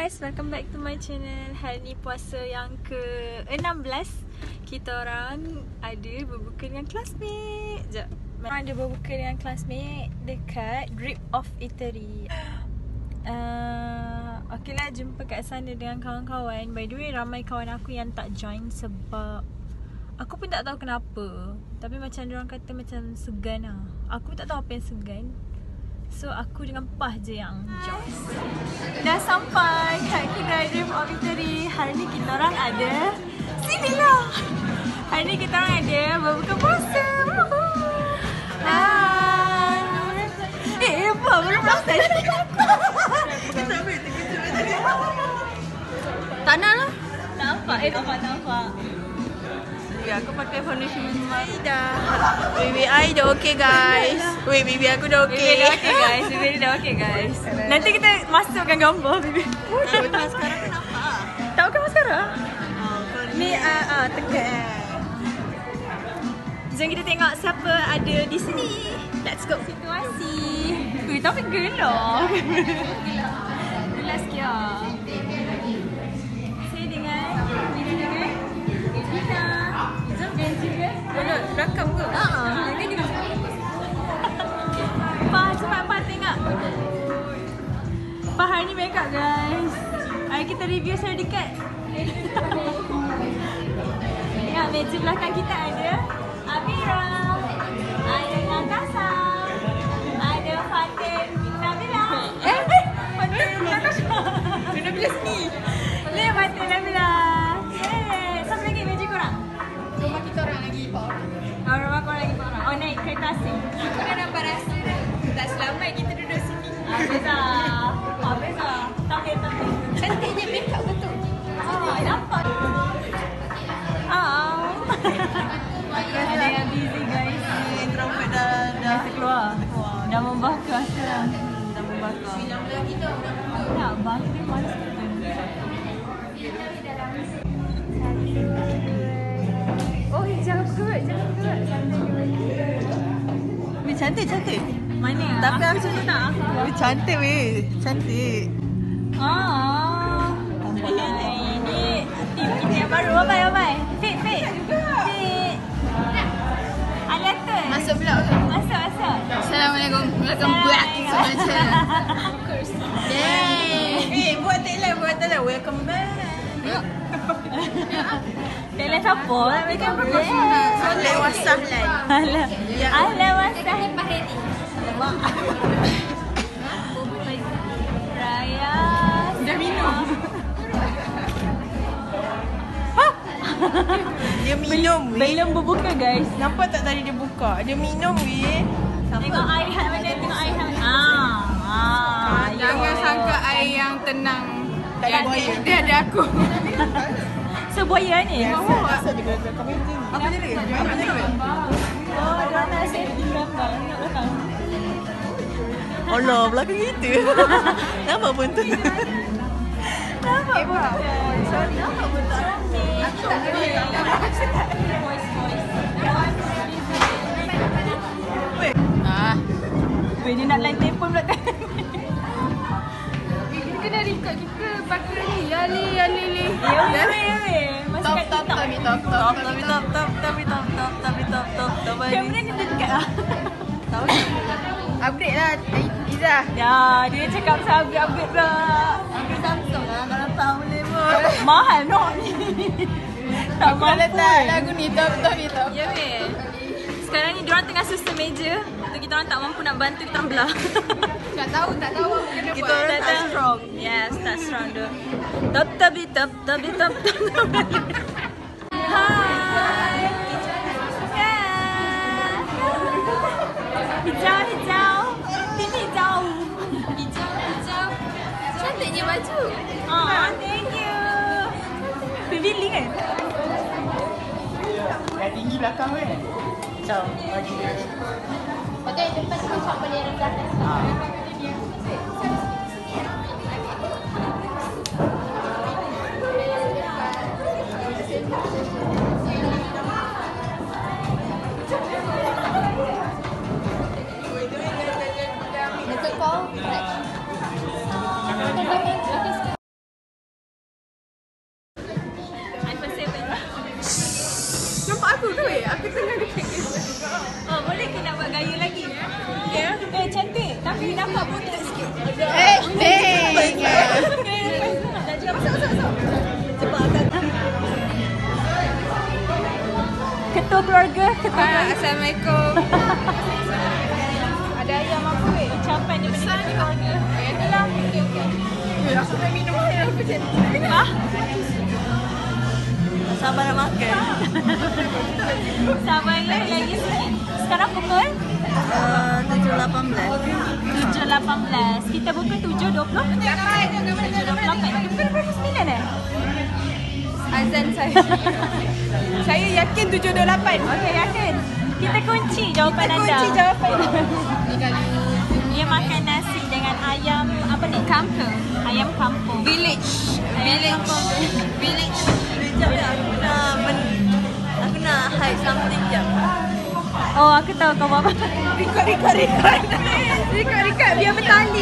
guys, welcome back to my channel. Hari ni puasa yang ke-16. Kita orang ada berbuka dengan classmate. Sekejap, ada berbuka dengan classmate dekat Drip of Eatery. Okay lah, jumpa kat sana dengan kawan-kawan. By the way, ramai kawan aku yang tak join sebab aku pun tak tahu kenapa. Tapi macam diorang kata macam segan lah. Aku tak tahu apa yang segan. So aku dengan Pah je yang join. Dah sampai kat kedai Drip of Eatery. Hari ni kita orang ada sinilah. Hari ni kita orang ada berbuka puasa. Hai. Apa? Belum rasa. Tak nak lah. Nampak? Nampak. Ya, aku pakai foundation Aida. Baby I dah okay guys. Wait, baby aku dah okay. Baby dah okay guys. Nanti kita masukkan gambar baby. Maskara kan nampak? Tahu kan maskara? Ni tegak. Jom kita tengok siapa ada di sini. Let's go. Situasi. Tapi gelap. Gelap sikit lah. Saya dengan Gina. Jom janji ke? Boleh rakam ke? Jangan juga. Pah, cepat Pah tengok. Pah hari ni make up guys. Hari kita review secara dekat. Tengok meja belakang kita ada Amira, ada Natasha, ada Fatin, Nabila. Fatin Natasha. Nabila sini. Ni Fatin Nabila. Siapa lagi meja korang? Rumah kita orang lagi 4 orang. Rumah korang lagi 4 orang. Oh, naik kereta asing. Aku dah nampak rasa dah. Tak selamat kita duduk sini. Beza. Beza. Tapi. Cantiknya make up betul. Nampak. Ada yang busy guys. Trompet dah keluar. Dah membakar sekarang. Dah membakar. Tak, bang dia malas kita. Oh, jangan bergerak. Weh, cantik. Mana? Tapi aku macam tu tak? Weh, cantik weh. Cantik. Ini tim kita yang baru. Bye. Fit. Aliatul. Masuk vlog ke? Masuk. Assalamualaikum. Welcome back to my channel. Yay. Buat tagline. Welcome back. Tagline siapa? Mereka profesional. Ahlan wa sahlan. Ahlan wa sahlan. Raya. Dah minum. Dia minum weh. Belum berbuka guys. Nampak tak tadi dia buka? Dia minum weh. Tengok air hangat mana. Jangan sangka air yang tenang. Tak ada buaya. Dia ada aku. So buaya ni? Asal dia kata kami macam ni. Apa dia? Oh, dia nak setting gambar. Tengok belakang. Allah, belakang kita. Nampak pun tu. Nampak pun. Sorry. Nampak pun tak. Aku tak ada. Voice. Weh, dia nak line telefon pula kan. Kita kena record kita pakai ni. Ali. Ya weh. Masuk kat TikTok. Top. Kamera dia dekat lah. Tahu tak? Upgrade lah Izzah. Ya, dia cakap pasal upgrade pula. Upgrade Samsung lah. Kalau tak boleh pun. Mahal no ni. Tak Aku letak lagu ni top. Ya weh. Sekarang ni diorang tengah susun meja. Untuk kita orang tak mampu nak bantu, kita orang belah. Tak tahu apa kena Kita buat. orang tak strong. Yes, tak strong tu. Top. Hai. Hijau. Tim hijau. Cantiknya baju. Thank you. Baby Ling kan? Yang tinggi belakang kan? Macam bagi dia. Pakai depan macam boleh belakang. Oh, boleh ke nak buat gaya lagi? Ya. Cantik. Tapi nampak buntut sikit. Ketua keluarga. Assalamualaikum. Ada ayam apa weh? Ucapan daripada keluarga. Itulah. Okey. Aku nak minum air aku cantik. Sabar nak makan. Sabar lagi sikit. Sekarang pukul 7.18. Kita buka 7.20. 7.28. Bukan 29 Azan saya. Saya yakin 728. Okey, yakin. Kita kunci jawapan anda. Kunci jawapan. Dia makan nasi dengan ayam apa ni? Kampung. Ayam kampung. Village. Aku nak hide something jap. Oh, aku tahu kau buat apa. Record. Biar bertali.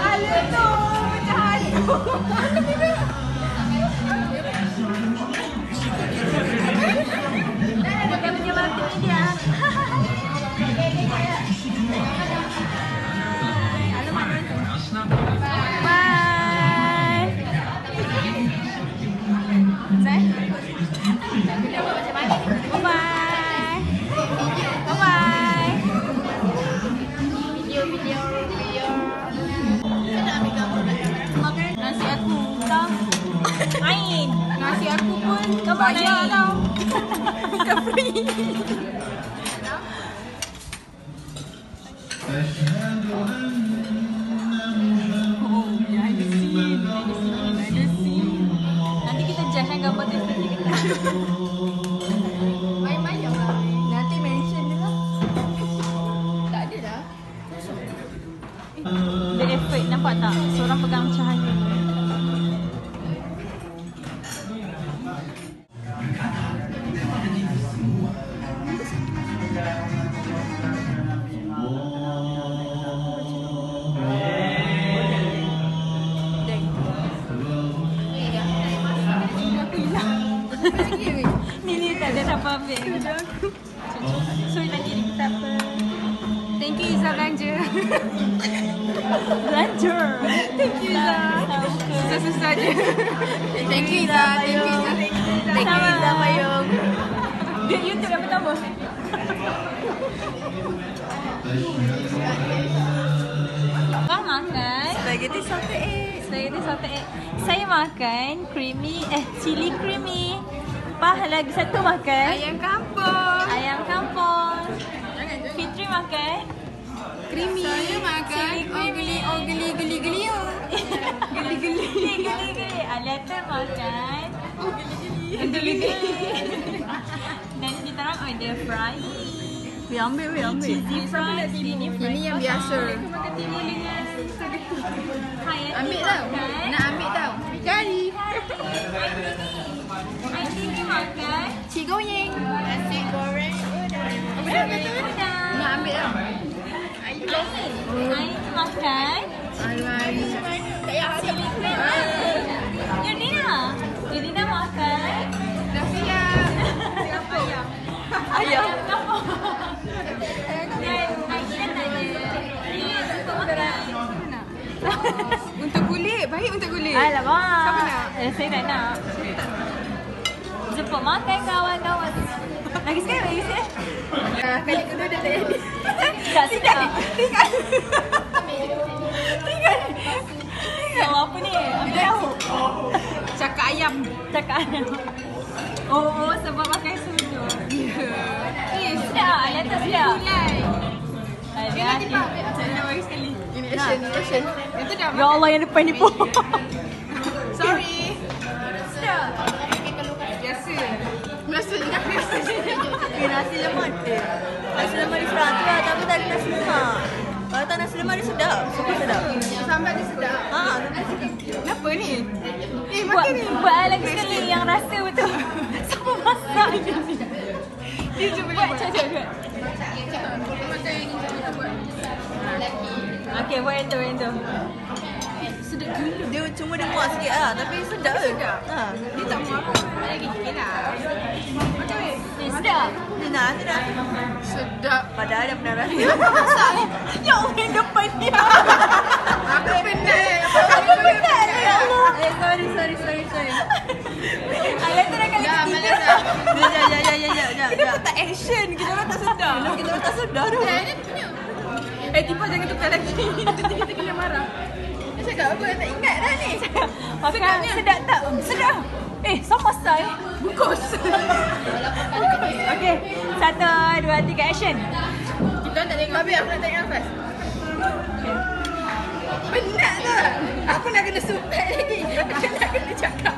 Alah tu, macam hantu. Bukan macam apa ni dia. Bye. Zai. Bye. Bye. Video. Makan nasi aku. Kau. Ain. Nasi aku pun Kau bayar naik. tau. Bukan free. Nanti kita judge gambar tu sendiri kita. Main-main lah. Nanti mention dia lah. Tak ada dah. Dia effort, nampak tak? Seorang pegang cahaya. Ni tak ada siapa ambil. So lagi ni kita apa? Thank you Izzah belanja. Belanja. Thank you Izzah. Susah-susah je. Thank you Izzah. Thank you Izzah Payung. Dia YouTube yang pertama. Abang makan Spaghetti salted egg. salted egg. Saya makan chili creamy. Pah lagi satu makan Ayam kampung. ayam kampung. Fitri makan Creamy. Saya makan geli. geli. Aleta makan geli. Dan kita orang order fry. Ambil. Cheesy fries. Ini yang biasa. Ambil tau. Nak ambil tau. Kari. Aini makan Cik goyang. Nasi goreng. udang. Nak ambil tau. Aini makan chili creamy. Yudina makan Dah siap. ayam kampung. Dan Aina tak ada. Dia suka makan. Untuk kulit. Baik untuk kulit. Alamak. Siapa nak? Saya tak nak. Jemput makan kawan-kawan. Lagi sekali. Kali kedua dah tak jadi. Tak sedap. Apa ni? Apa tahu? Cakap ayam. Cakap ayam. Oh, sebab makan sudu. Sedap. Aleta sedap. Ada hati. Macam bagi sekali. Ini action. Itu dah. Ya Allah, yang depan ni pun. Sorry. Sedap. Biasa je. Nasi lemak. Nasi lemak di 100 lah. Tapi tak ada nasi lemak. Kalau tak nasi lemak dia sedap. Super sedap. Sambal dia sedap. Kenapa ni? Makan ni. Buat lagi sekali yang rasa betul. Siapa masak je ni? Dia cuba Buat macam-macam. Macam yang ni kita buat. Okay, buat yang tu. Sedap Dia cuma dia muak sikit lah. Tapi sedap ke? Ha. Dia tak muak pun. Lagi sikit lah. Sedap. Sedap. Sedap. Padahal dia pernah rasa. Ya orang depan dia. Aku penat. Aku penat ya Allah. Sorry. Alah tu dah kali Dah, ketiga. malas dah. Ya. Kenapa tak action? Kita orang tak sedar. Kita orang tak sedar tu. Tipa jangan tukar lagi. Nanti kita kena marah. Dia cakap apa? Tak ingat dah ni. Makan sedap tak? Sedap. Sama say. Bungkus. Okey. 1, 2, 3 action. Kita tak tengok. Habis aku nak tengok nafas. Penat tak? Aku nak kena sumpah lagi. Aku nak kena cakap.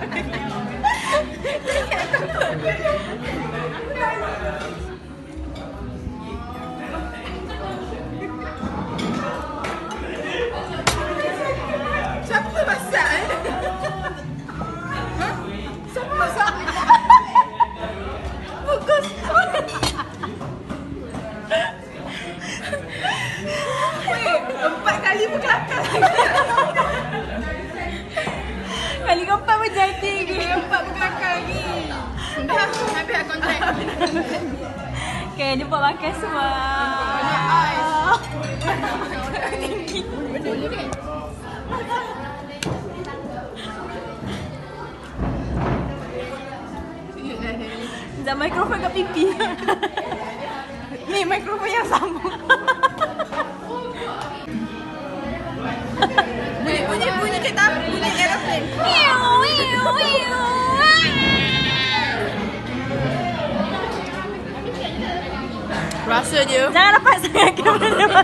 Siapa masak? Siapa masak? Fokus. Weh, 4 kali pun kelakar. Kali keempat pun jadi. Kali keempat pun kelakar lagi. Dah, habis lah kontrak. Okay, jumpa makan semua. Banyak ais. Boleh kan? Sekejap mikrofon kat pipi. Ni mikrofon yang sambung. Bunyi kereta api, bunyi aeroplane. Rasa dia. Jangan rapat sangat kamera.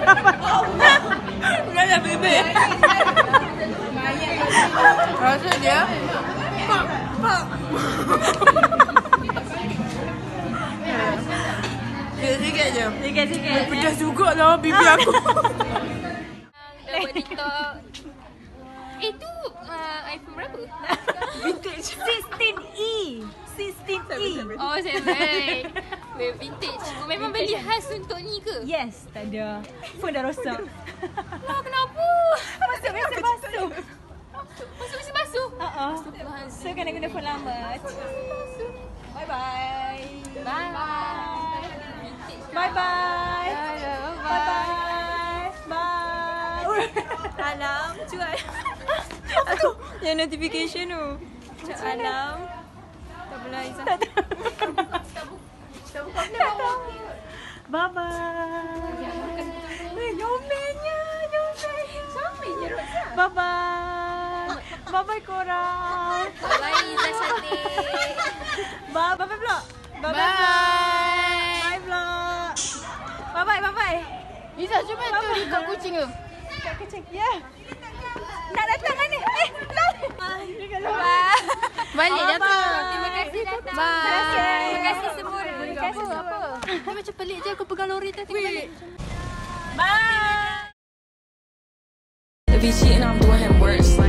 Jangan bebe. Rasa dia. Sikit-sikit je. Sikit-sikit. Pedas juga lah bibi aku. Dah buat TikTok. Tu iPhone berapa? Vintage 16E. 16E. Oh, 7. Weh, vintage. Memang beli khas untuk ni ke? Yes, tak ada. Phone dah rosak. Lah, kenapa? Masuk mesin basuh. Masuk mesin basuh. So kena guna phone lama. Bye-bye. Bye. Bye-bye. Bye-bye. Bye. Alam, cuak. Apa tu? Yang notification tu. Alam. Tak pernah Izzah. Tak tahu. Bye-bye. Yomelnya. Bye-bye. Bye-bye korang. Bye, Izzah cantik. Bye-bye vlog. Bye. Bye vlog. Bye-bye. Izzah, cuba tu dekat kucing tu. Kat kucing. Ya. Nak datang kan ni? Balik dah tu. Terima kasih datang. Bye. Terima kasih semua. Terima kasih apa? Dia macam pelik je aku pegang lori tadi balik. Bye. If he cheating, I'm doing him worse. Like